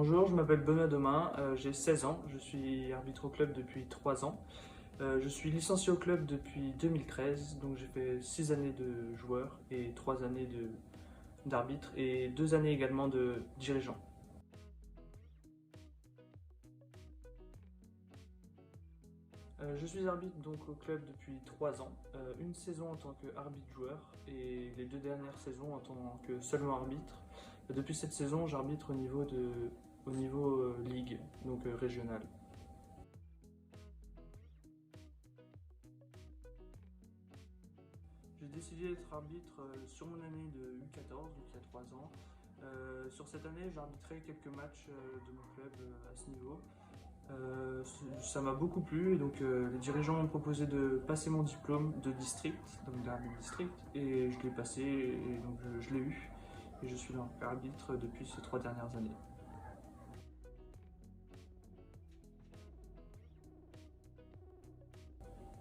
Bonjour, je m'appelle Benoît Domain, j'ai 16 ans, je suis arbitre au club depuis 3 ans. Je suis licencié au club depuis 2013, donc j'ai fait 6 années de joueur et 3 années d'arbitre et 2 années également de dirigeant. Je suis arbitre donc au club depuis 3 ans, une saison en tant qu'arbitre-joueur et les 2 dernières saisons en tant que seulement arbitre. Depuis cette saison, j'arbitre au niveau ligue, donc régional. J'ai décidé d'être arbitre sur mon année de U14, donc il y a 3 ans. Sur cette année, j'ai arbitré quelques matchs de mon club à ce niveau. Ça m'a beaucoup plu, et donc les dirigeants m'ont proposé de passer mon diplôme de district, donc d'arbitre district, et je l'ai passé, et donc je l'ai eu, et je suis arbitre depuis ces 3 dernières années.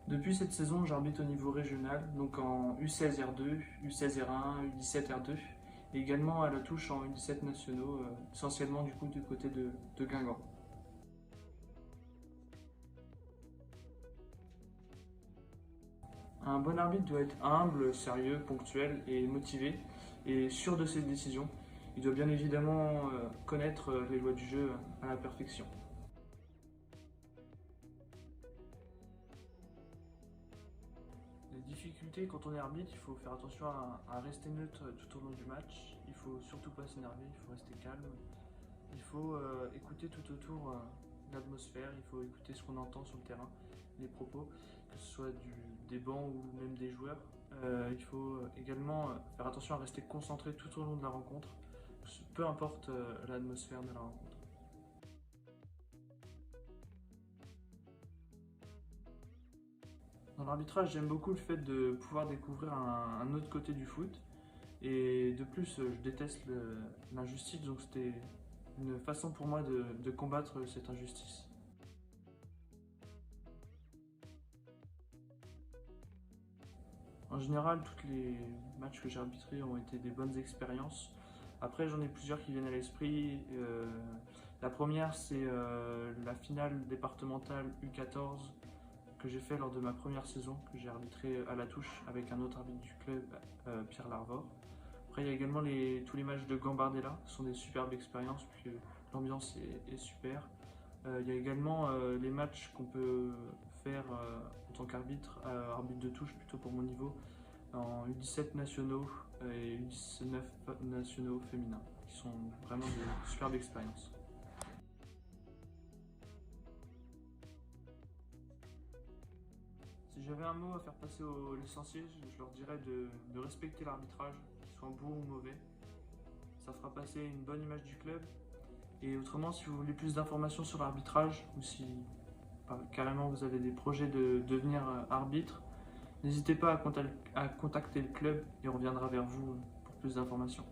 Depuis cette saison, j'arbitre au niveau régional, donc en U16 R2, U16 R1, U17 R2, et également à la touche en U17 nationaux, essentiellement du coup du côté de Guingamp. Un bon arbitre doit être humble, sérieux, ponctuel et motivé, et sûr de ses décisions. Il doit bien évidemment connaître les lois du jeu à la perfection. Les difficultés quand on est arbitre, il faut faire attention à rester neutre tout au long du match. Il faut surtout pas s'énerver, il faut rester calme. Il faut écouter tout autour l'atmosphère, il faut écouter ce qu'on entend sur le terrain, les propos, que ce soit des bancs ou même des joueurs. Il faut également faire attention à rester concentré tout au long de la rencontre, peu importe l'atmosphère de la rencontre. Dans l'arbitrage, j'aime beaucoup le fait de pouvoir découvrir un autre côté du foot. Et de plus, je déteste l'injustice, donc c'était une façon pour moi de combattre cette injustice. En général, tous les matchs que j'ai arbitrés ont été des bonnes expériences. Après, j'en ai plusieurs qui viennent à l'esprit. La première, c'est la finale départementale U14 que j'ai fait lors de ma première saison, que j'ai arbitré à la touche avec un autre arbitre du club, Pierre Larvor. Après, il y a également tous les matchs de Gambardella, ce sont des superbes expériences, puis l'ambiance est super. Il y a également les matchs qu'on peut faire en tant qu'arbitre, arbitre de touche plutôt pour mon niveau, en U17 nationaux et U19 nationaux féminins, qui sont vraiment de superbes expériences. Si j'avais un mot à faire passer aux licenciés, je leur dirais de respecter l'arbitrage, qu'il soit bon ou mauvais. Ça fera passer une bonne image du club. Et autrement, si vous voulez plus d'informations sur l'arbitrage, ou si carrément vous avez des projets de devenir arbitre, n'hésitez pas à contacter le club et on reviendra vers vous pour plus d'informations.